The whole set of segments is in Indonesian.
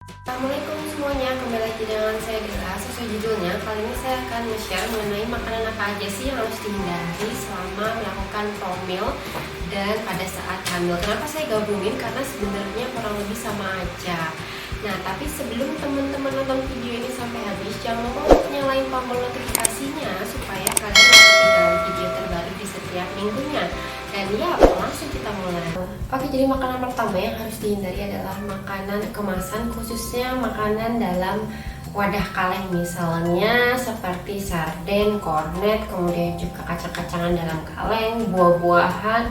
Assalamualaikum semuanya, kembali lagi dengan saya Dela. Sesuai judulnya, kali ini saya akan share mengenai makanan apa aja sih yang harus dihindari selama melakukan promil dan pada saat hamil. Kenapa saya gabungin? Karena sebenarnya kurang lebih sama aja. Nah, tapi sebelum teman-teman nonton video ini sampai habis, jangan lupa untuk nyalain tombol notifikasinya supaya kalian tidak ketinggalan video terbaru di setiap minggunya. Dan ya, langsung kita mulai. Oke, jadi makanan pertama yang harus dihindari adalah makanan kemasan, khususnya makanan dalam wadah kaleng, misalnya seperti sarden, kornet, kemudian juga kacang-kacangan dalam kaleng, buah-buahan,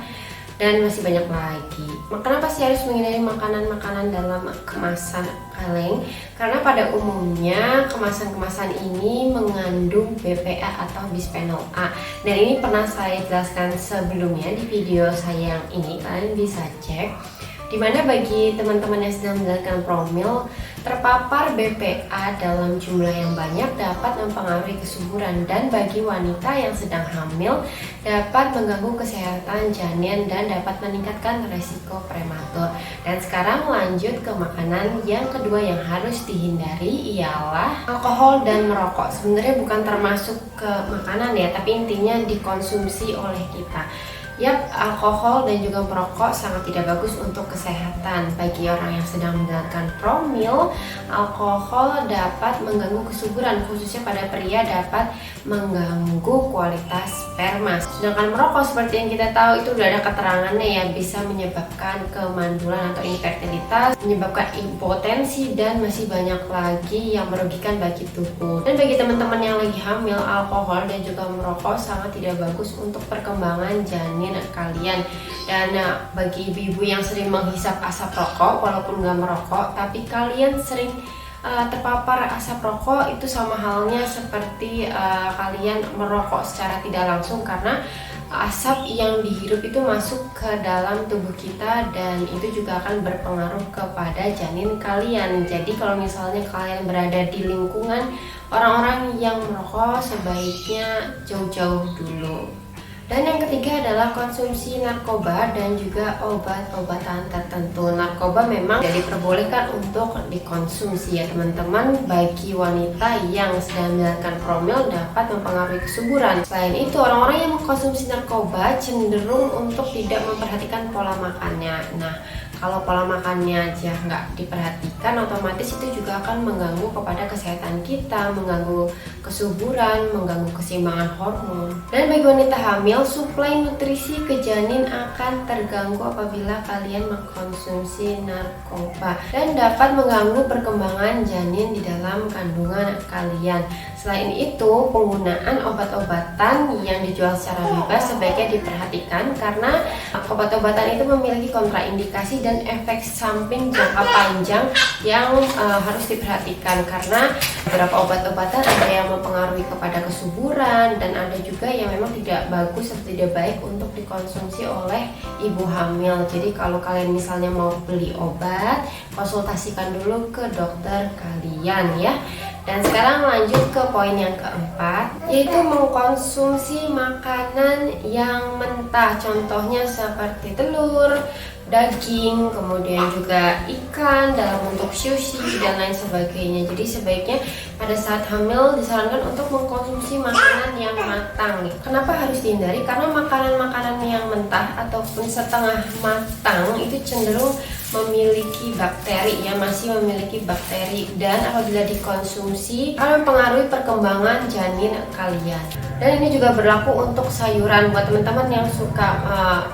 dan masih banyak lagi. Kenapa sih harus menghindari makanan-makanan dalam kemasan kaleng? Karena pada umumnya kemasan-kemasan ini mengandung BPA atau bisphenol A. Dan ini pernah saya jelaskan sebelumnya di video saya yang ini, kalian bisa cek. Dimana bagi teman-teman yang sedang menjalankan promil, terpapar BPA dalam jumlah yang banyak dapat mempengaruhi kesuburan, dan bagi wanita yang sedang hamil dapat mengganggu kesehatan janin dan dapat meningkatkan resiko prematur. Dan sekarang lanjut ke makanan yang kedua yang harus dihindari, ialah alkohol dan merokok. Sebenarnya bukan termasuk ke makanan ya, tapi intinya dikonsumsi oleh kita. Yap, alkohol dan juga merokok sangat tidak bagus untuk kesehatan. Bagi orang yang sedang menjalankan promil, alkohol dapat mengganggu kesuburan, khususnya pada pria dapat mengganggu kualitas sperma. Sedangkan merokok seperti yang kita tahu itu sudah ada keterangannya ya, bisa menyebabkan kemandulan atau infertilitas, menyebabkan impotensi, dan masih banyak lagi yang merugikan bagi tubuh. Dan bagi teman-teman yang lagi hamil, alkohol dan juga merokok sangat tidak bagus untuk perkembangan janin kalian. Dan bagi ibu-ibu yang sering menghisap asap rokok walaupun nggak merokok, tapi kalian sering terpapar asap rokok, itu sama halnya seperti kalian merokok secara tidak langsung, karena asap yang dihirup itu masuk ke dalam tubuh kita dan itu juga akan berpengaruh kepada janin kalian. Jadi kalau misalnya kalian berada di lingkungan orang-orang yang merokok, sebaiknya jauh-jauh dulu. Dan yang ketiga adalah konsumsi narkoba dan juga obat-obatan tertentu. Narkoba memang tidak diperbolehkan untuk dikonsumsi ya teman-teman. Bagi wanita yang sedang menjalankan promil dapat mempengaruhi kesuburan. Selain itu, orang-orang yang mengkonsumsi narkoba cenderung untuk tidak memperhatikan pola makannya. Nah, kalau pola makannya aja nggak diperhatikan, otomatis itu juga akan mengganggu kepada kesehatan kita, mengganggu kesuburan, mengganggu keseimbangan hormon. Dan bagi wanita hamil, suplai nutrisi ke janin akan terganggu apabila kalian mengkonsumsi narkoba dan dapat mengganggu perkembangan janin di dalam kandungan kalian. Selain itu, penggunaan obat-obatan yang dijual secara bebas sebaiknya diperhatikan, karena obat-obatan itu memiliki kontraindikasi dan efek samping jangka panjang yang harus diperhatikan, karena beberapa obat-obatan ada yang mempengaruhi kepada kesuburan dan ada juga yang memang tidak bagus atau tidak baik untuk dikonsumsi oleh ibu hamil. Jadi kalau kalian misalnya mau beli obat, konsultasikan dulu ke dokter kalian ya. Dan sekarang lanjut ke poin yang keempat, yaitu mengkonsumsi makanan yang mentah. Contohnya seperti telur, daging, kemudian juga ikan dalam bentuk sushi dan lain sebagainya. Jadi sebaiknya pada saat hamil disarankan untuk mengkonsumsi makanan yang matang. Kenapa harus dihindari? Karena makanan-makanan yang mentah ataupun setengah matang itu cenderung memiliki bakteri, ya masih memiliki bakteri, dan apabila dikonsumsi akan mempengaruhi perkembangan janin kalian. Dan ini juga berlaku untuk sayuran. Buat teman-teman yang suka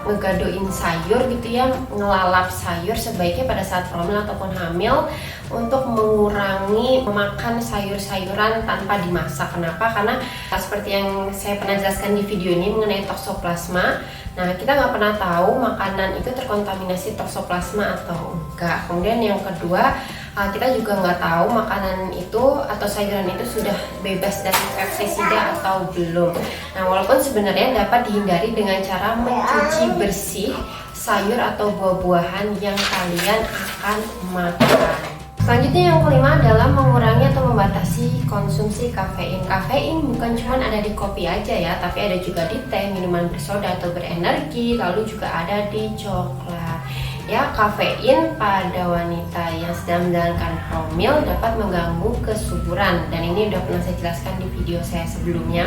ngegadoin sayur gitu ya, ngelalap sayur, sebaiknya pada saat promil ataupun hamil untuk mengurangi memakan sayur-sayuran tanpa dimasak. Kenapa? Karena seperti yang saya pernah jelaskan di video ini mengenai toksoplasma. Nah, kita nggak pernah tahu makanan itu terkontaminasi toksoplasma atau enggak. Kemudian yang kedua, kita juga nggak tahu makanan itu atau sayuran itu sudah bebas dari pestisida atau belum. Nah, walaupun sebenarnya dapat dihindari dengan cara mencuci bersih sayur atau buah-buahan yang kalian akan makan. Selanjutnya yang kelima adalah mengurangi atau membatasi konsumsi kafein. Kafein bukan cuma ada di kopi aja ya, tapi ada juga di teh, minuman bersoda atau berenergi, lalu juga ada di coklat. Ya, kafein pada wanita yang sedang menjalankan hamil dapat mengganggu kesuburan, dan ini udah pernah saya jelaskan di video saya sebelumnya.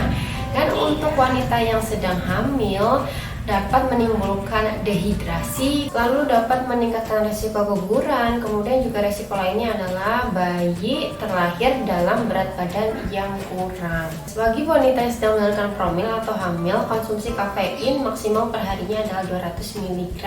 Dan untuk wanita yang sedang hamil dapat menimbulkan dehidrasi, lalu dapat meningkatkan risiko keguguran. Kemudian juga risiko lainnya adalah bayi terlahir dalam berat badan yang kurang. Bagi wanita yang sedang menjalankan promil atau hamil, konsumsi kafein maksimal perharinya adalah 200 mg,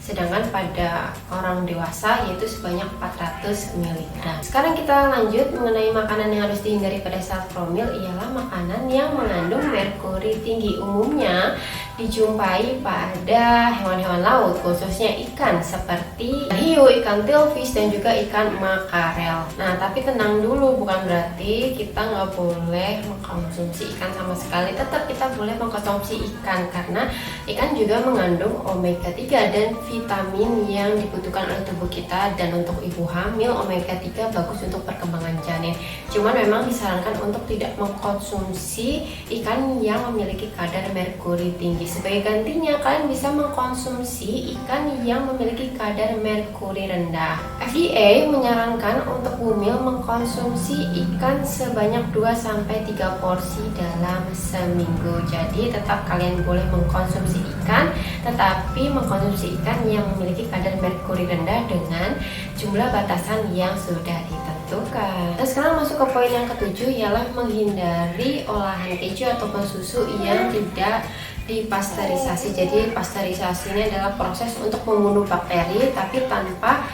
sedangkan pada orang dewasa yaitu sebanyak 400 mg. Sekarang kita lanjut mengenai makanan yang harus dihindari pada saat promil, ialah makanan yang mengandung merkuri tinggi. Umumnya dijumpai pada hewan-hewan laut, khususnya ikan seperti hiu, ikan tailfish, dan juga ikan makarel. Nah, tapi tenang dulu, bukan berarti kita nggak boleh mengkonsumsi ikan sama sekali. Tetap kita boleh mengkonsumsi ikan, karena ikan juga mengandung omega 3 dan vitamin yang dibutuhkan oleh tubuh kita. Dan untuk ibu hamil, omega 3 bagus untuk perkembangan janin. Cuman memang disarankan untuk tidak mengkonsumsi ikan yang memiliki kadar merkuri tinggi. Sebagai gantinya, kalian bisa mengkonsumsi ikan yang memiliki kadar merkuri rendah. FDA menyarankan untuk bumil mengkonsumsi ikan sebanyak 2-3 porsi dalam seminggu. Jadi tetap kalian boleh mengkonsumsi ikan, tetapi mengkonsumsi ikan yang memiliki kadar merkuri rendah dengan jumlah batasan yang sudah ditentukan. Dan sekarang masuk ke poin yang ketujuh, ialah menghindari olahan keju ataupun susu yang tidak dipasteurisasi. Jadi pasteurisasi ini adalah proses untuk membunuh bakteri tapi tanpa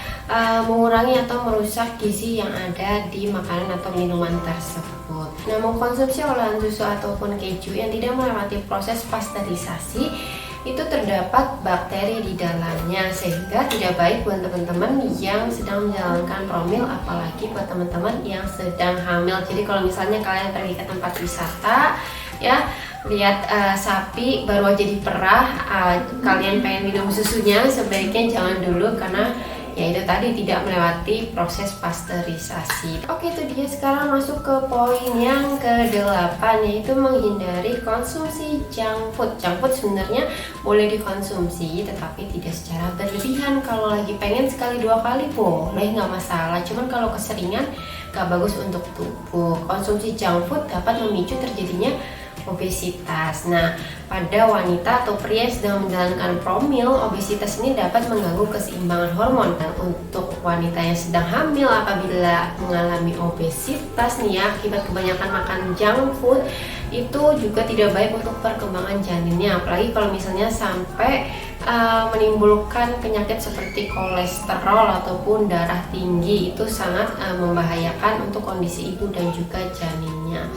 mengurangi atau merusak gizi yang ada di makanan atau minuman tersebut. Nah, mengkonsumsi olahan susu ataupun keju yang tidak melewati proses pasteurisasi itu terdapat bakteri di dalamnya, sehingga tidak baik buat teman-teman yang sedang menjalankan promil, apalagi buat teman-teman yang sedang hamil. Jadi kalau misalnya kalian pergi ke tempat wisata, ya, lihat sapi baru aja diperah, kalian pengen minum susunya, sebaiknya jangan dulu, karena ya itu tadi tidak melewati proses pasteurisasi. Oke, itu dia. Sekarang masuk ke poin yang ke-8, yaitu menghindari konsumsi junk food. Junk food sebenarnya boleh dikonsumsi, tetapi tidak secara berlebihan. Kalau lagi pengen sekali 2 kali boleh, nggak masalah. Cuman kalau keseringan nggak bagus untuk tubuh. Konsumsi junk food dapat memicu terjadinya obesitas. Nah, pada wanita atau pria yang sedang menjalankan promil, obesitas ini dapat mengganggu keseimbangan hormon. Dan untuk wanita yang sedang hamil, apabila mengalami obesitas nih ya, akibat kebanyakan makan junk food, itu juga tidak baik untuk perkembangan janinnya. Apalagi kalau misalnya sampai menimbulkan penyakit seperti kolesterol ataupun darah tinggi, itu sangat membahayakan untuk kondisi ibu dan juga janinnya.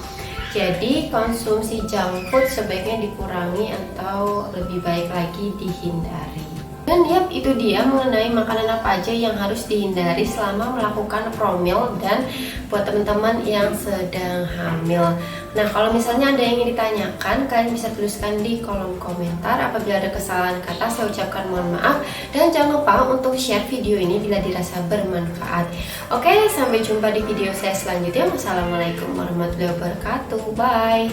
Jadi konsumsi junk food sebaiknya dikurangi atau lebih baik lagi dihindari. Dan yap, itu dia mengenai makanan apa aja yang harus dihindari selama melakukan promil dan buat teman-teman yang sedang hamil. Nah, kalau misalnya ada yang ingin ditanyakan, kalian bisa tuliskan di kolom komentar. Apabila ada kesalahan kata, saya ucapkan mohon maaf. Dan jangan lupa untuk share video ini bila dirasa bermanfaat. Oke, sampai jumpa di video saya selanjutnya. Wassalamualaikum warahmatullahi wabarakatuh. Bye.